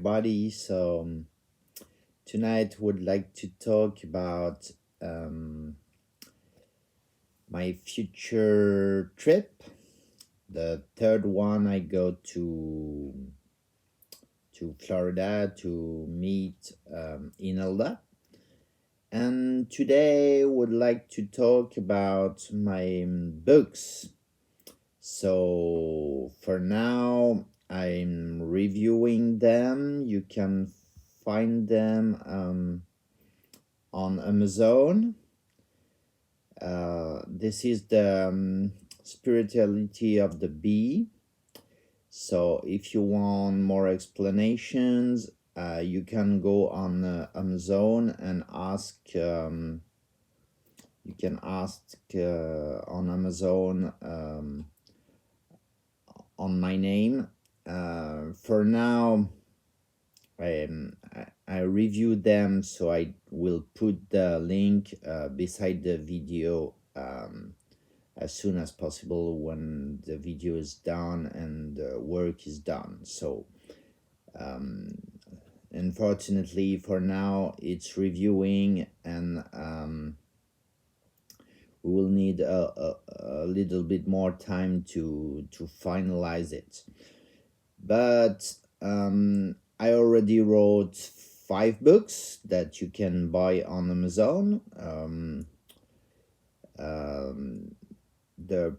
Everybody. Tonight would like to talk about um, my future trip. The third one, I go to Florida to meet Inelda. And today would like to talk about my books. So for now, I'm reviewing them. You can find them on Amazon. This is the spirituality of the bee. So if you want more explanations, you can go on Amazon and ask. You can ask on Amazon on my name. For now, I reviewed them, so I will put the link beside the video as soon as possible when the video is done and the work is done. So unfortunately for now it's reviewing, and we will need a little bit more time to finalize it. But I already wrote 5 books that you can buy on Amazon. The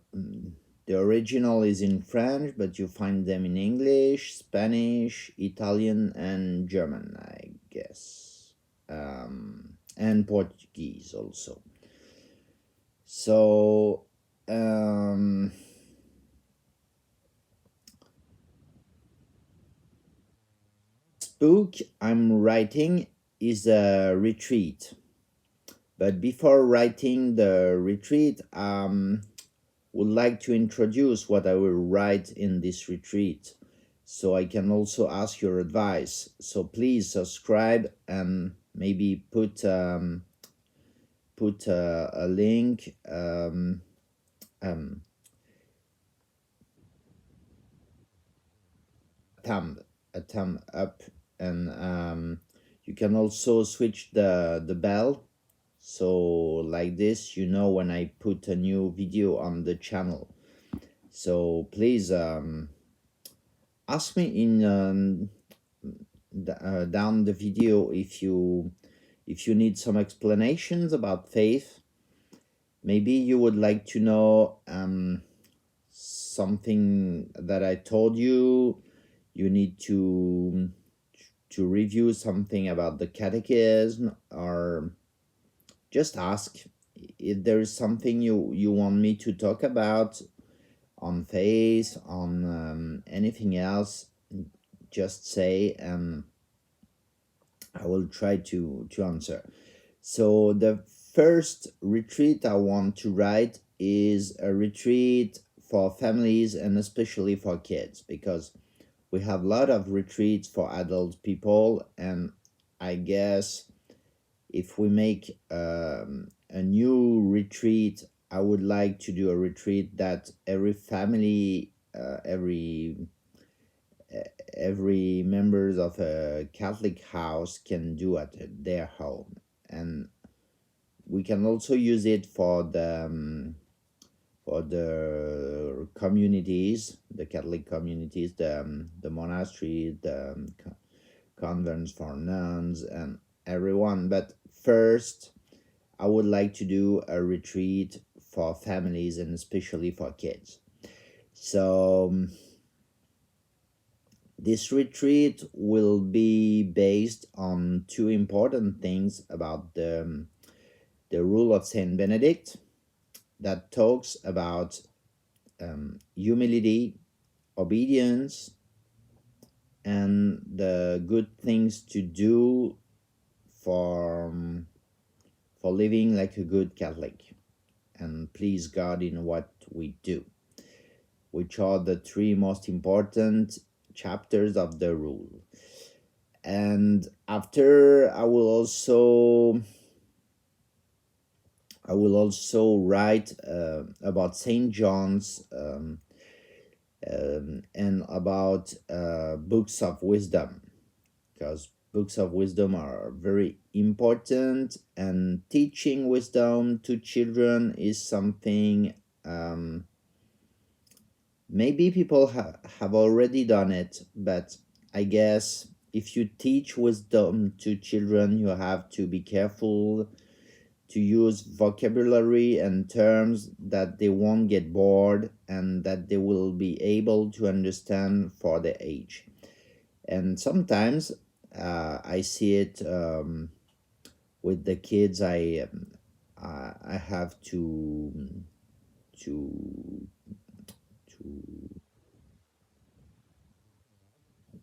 the original is in French, but you find them in English, Spanish, Italian, and German, I guess, and Portuguese also. So book I'm writing is a retreat. But before writing the retreat, would like to introduce what I will write in this retreat, so I can also ask your advice. So please subscribe and maybe put a link, thumb a thumb up, and you can also switch the bell, so like this you know when I put a new video on the channel. So please ask me in down the video if you need some explanations about faith. Maybe you would like to know something that I told you. You need to review something about the catechism, or just ask if there is something you want me to talk about on faith, on anything else. Just say, and I will try to answer. So the first retreat I want to write is a retreat for families and especially for kids, because we have a lot of retreats for adult people, and I guess if we make a new retreat, I would like to do a retreat that every family, every members of a Catholic house can do at their home. And we can also use it for the communities, the Catholic communities, the monastery, the convents for nuns, and everyone. But first, I would like to do a retreat for families and especially for kids. So this retreat will be based on 2 important things about the rule of Saint Benedict, that talks about humility, obedience, and the good things to do for living like a good Catholic and please God in what we do, which are the 3 most important chapters of the rule. And after, I will also write about Saint John's and about books of wisdom. because books of wisdom are very important, and teaching wisdom to children is something, um, maybe people have already done it, but I guess if you teach wisdom to children, you have to be careful to use vocabulary and terms that they won't get bored and that they will be able to understand for their age. And sometimes I see it with the kids. I have to to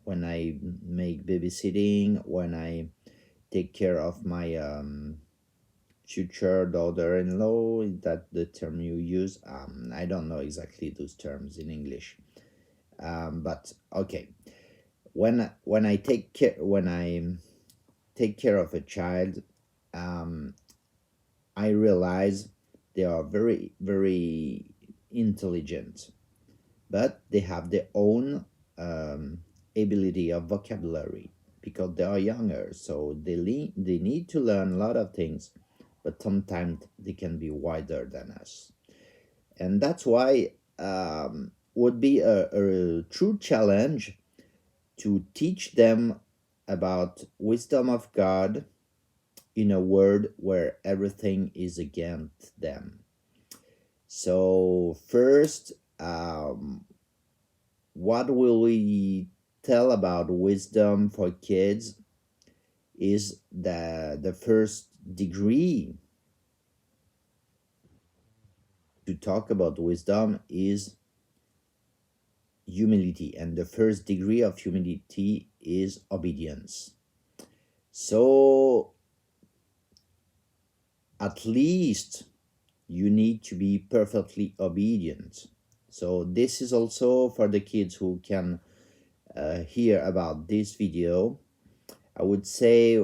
when I make babysitting, when I take care of my future daughter-in-law. Is that the term you use? I don't know exactly those terms in English. But okay, when I take care of a child, um, I realize they are very very intelligent, but they have their own um, ability of vocabulary because they are younger, so they need to learn a lot of things, but sometimes they can be wider than us. And that's why would be a true challenge to teach them about wisdom of God in a world where everything is against them. So first, what will we tell about wisdom for kids is the first degree to talk about wisdom is humility, and the first degree of humility is obedience. So at least you need to be perfectly obedient. So this is also for the kids who can hear about this video. I would say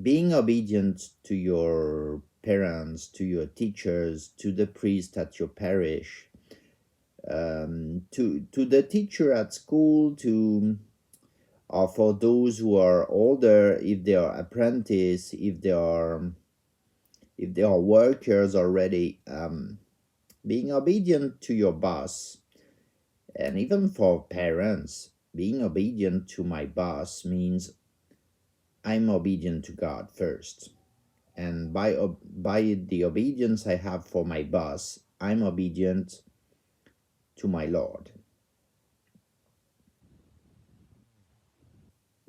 being obedient to your parents, to your teachers, to the priest at your parish, to the teacher at school, to or for those who are older, if they are apprentice, if they are workers already, being obedient to your boss, and even for parents, being obedient to my boss means I'm obedient to God first, and by the obedience I have for my boss, I'm obedient to my Lord.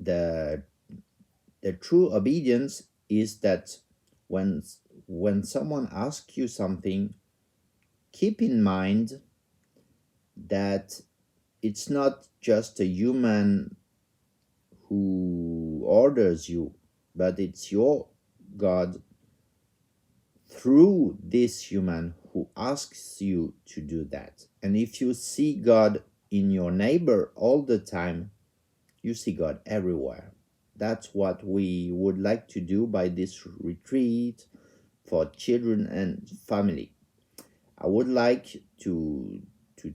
The the true obedience is that when when someone asks you something, keep in mind that it's not just a human who orders you, but it's your God through this human who asks you to do that. And if you see God in your neighbor all the time, you see God everywhere. That's what we would like to do by this retreat for children and family. I would like to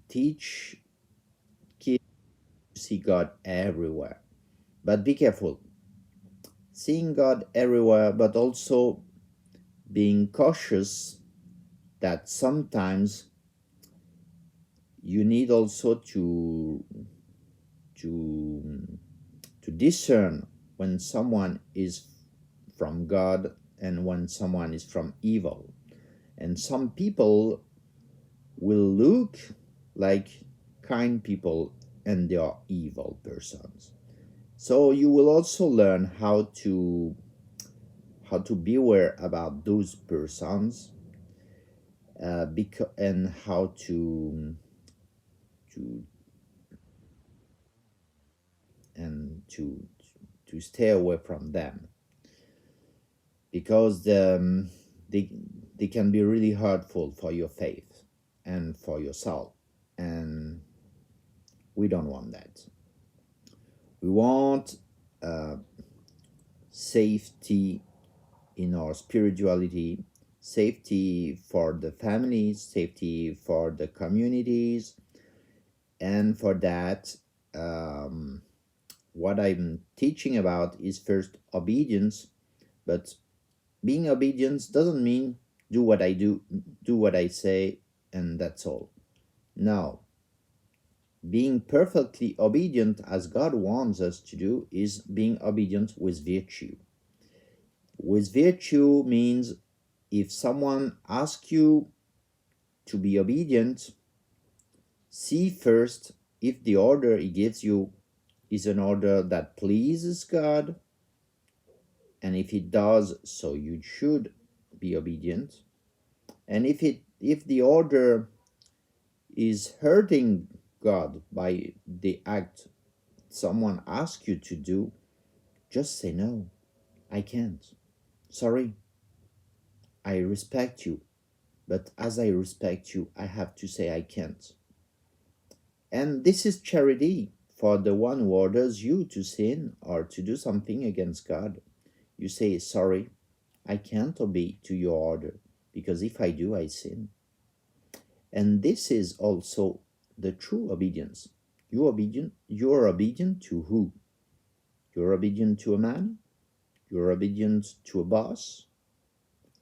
teach kids to see God everywhere. But be careful. Seeing God everywhere, but also being cautious that sometimes you need also to to discern when someone is from God and when someone is from evil. And some people will look like kind people and they are evil persons. So you will also learn how to beware about those persons, and how to and to stay away from them because they they can be really hurtful for your faith and for your soul, and we don't want that. We want uh, safety in our spirituality, safety for the families, safety for the communities, and for that, um, what I'm teaching about is first obedience, but being obedience doesn't mean do what I say, and that's all. No, being perfectly obedient as God wants us to do is being obedient with virtue. With virtue means if someone asks you to be obedient, see first if the order he gives you is an order that pleases God, and if it does, so you should be obedient. And if the order is hurting God by the act someone asks you to do, just say no. I can't. Sorry. I respect you, but as I respect you, I have to say I can't. And this is charity for the one who orders you to sin or to do something against God. You say, sorry, I can't obey to your order, because if I do, I sin. And this is also the true obedience. You are obedient to who? You're obedient to a man? You're obedient to a boss?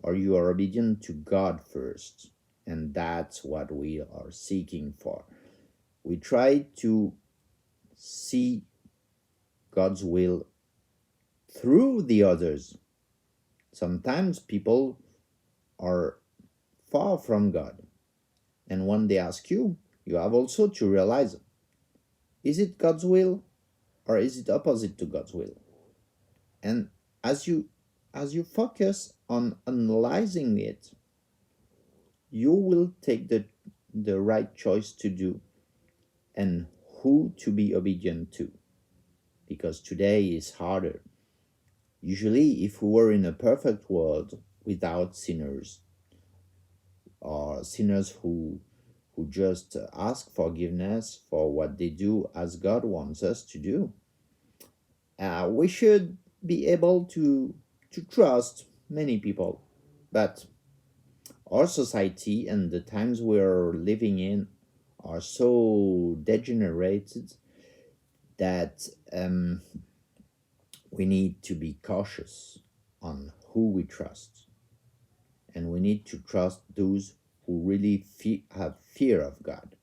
Or you are obedient to God first? And that's what we are seeking for. We try to see God's will through the others. Sometimes people are far from God. And when they ask you, you have also to realize, is it God's will or is it opposite to God's will? And as you focus on analyzing it, you will take the right choice to do and who to be obedient to, because today is harder. Usually, if we were in a perfect world without sinners, or sinners who just ask forgiveness for what they do as God wants us to do, we should be able to trust many people. But our society and the times we're living in are so degenerated that we need to be cautious on who we trust, and we need to trust those who really have fear of God.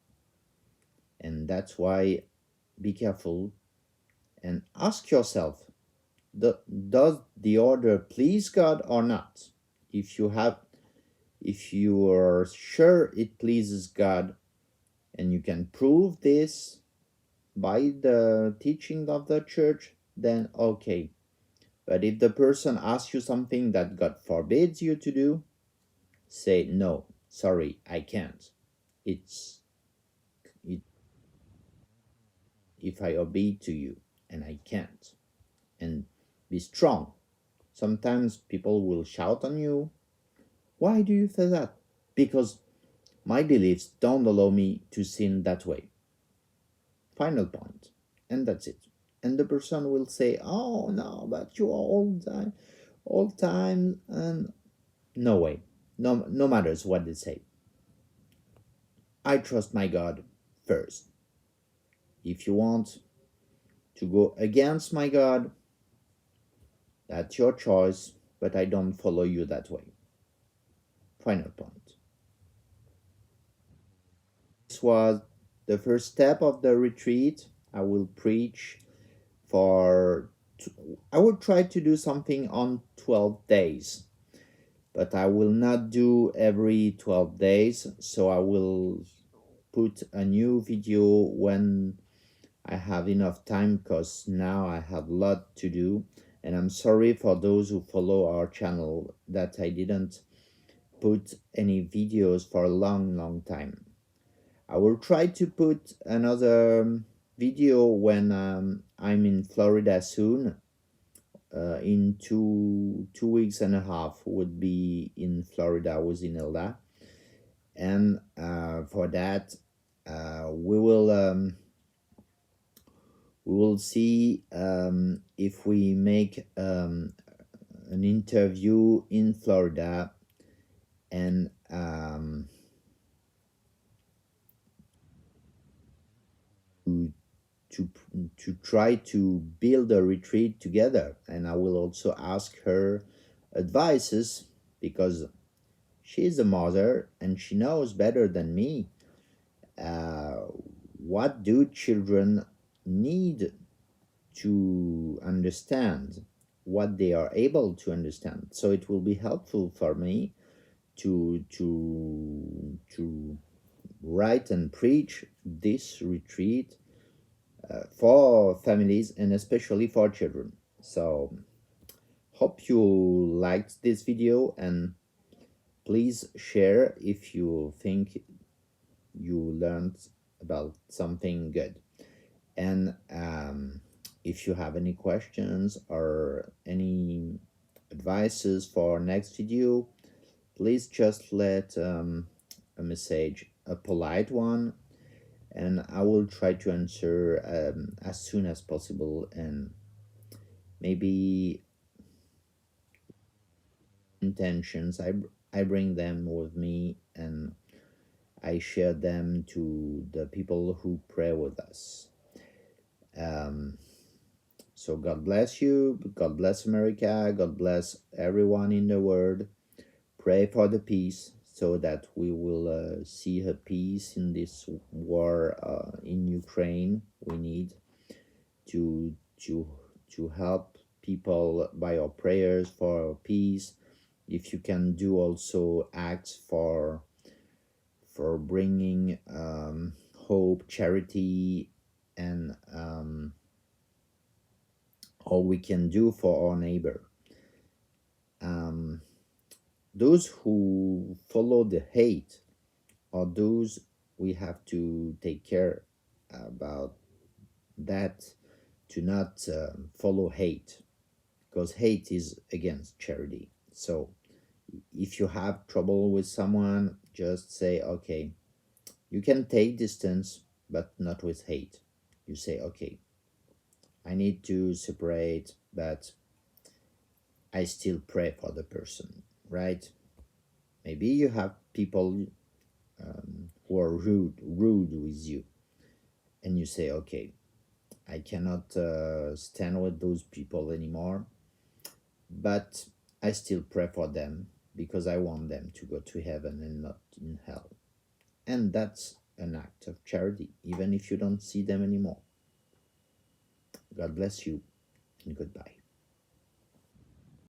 And that's why be careful and ask yourself, does the order please God or not? If you have, if you are sure it pleases God, and you can prove this by the teaching of the church, then okay. But if the person asks you something that God forbids you to do, say no, sorry, I can't. It if I obey to you, and I can't. And be strong. Sometimes people will shout on you. Why do you say that? Because my beliefs don't allow me to sin that way. Final point. And that's it. And the person will say, oh no, but you are all time, and no way. No matters what they say. I trust my God first. If you want to go against my God, that's your choice, but I don't follow you that way. Final point. This was the first step of the retreat. I will preach for, I will try to do something on 12 days, but I will not do every 12 days. So I will put a new video when I have enough time, because now I have a lot to do. And I'm sorry for those who follow our channel that I didn't put any videos for a long time. I will try to put another video when I'm in Florida soon. In 2 weeks and a half would be in Florida with Inelda, and for that we will see if we make an interview in Florida, and to to to try to build a retreat together. And I will also ask her advices, because she's a mother and she knows better than me uh, what do children need to understand, what they are able to understand. So it will be helpful for me to write and preach this retreat for families and especially for children. So hope you liked this video, and please share if you think you learned about something good. And if you have any questions or any advices for next video, please just let a message, a polite one, and I will try to answer as soon as possible. And maybe intentions, I bring them with me and I share them to the people who pray with us. Um, so God bless you. God bless America. God bless everyone in the world. Pray for the peace so that we will see a peace in this war in Ukraine. We need to to to help people by our prayers for peace. If you can do also acts for bringing hope, charity, and all we can do for our neighbor. Um, those who follow the hate are those we have to take care about, that to not follow hate, because hate is against charity. So if you have trouble with someone, just say, okay, you can take distance, but not with hate. You say, okay, I need to separate, but I still pray for the person, right? Maybe you have people who are rude with you, and you say, okay, I cannot stand with those people anymore, but I still pray for them because I want them to go to heaven and not in hell. And that's an act of charity, even if you don't see them anymore. God bless you, and goodbye.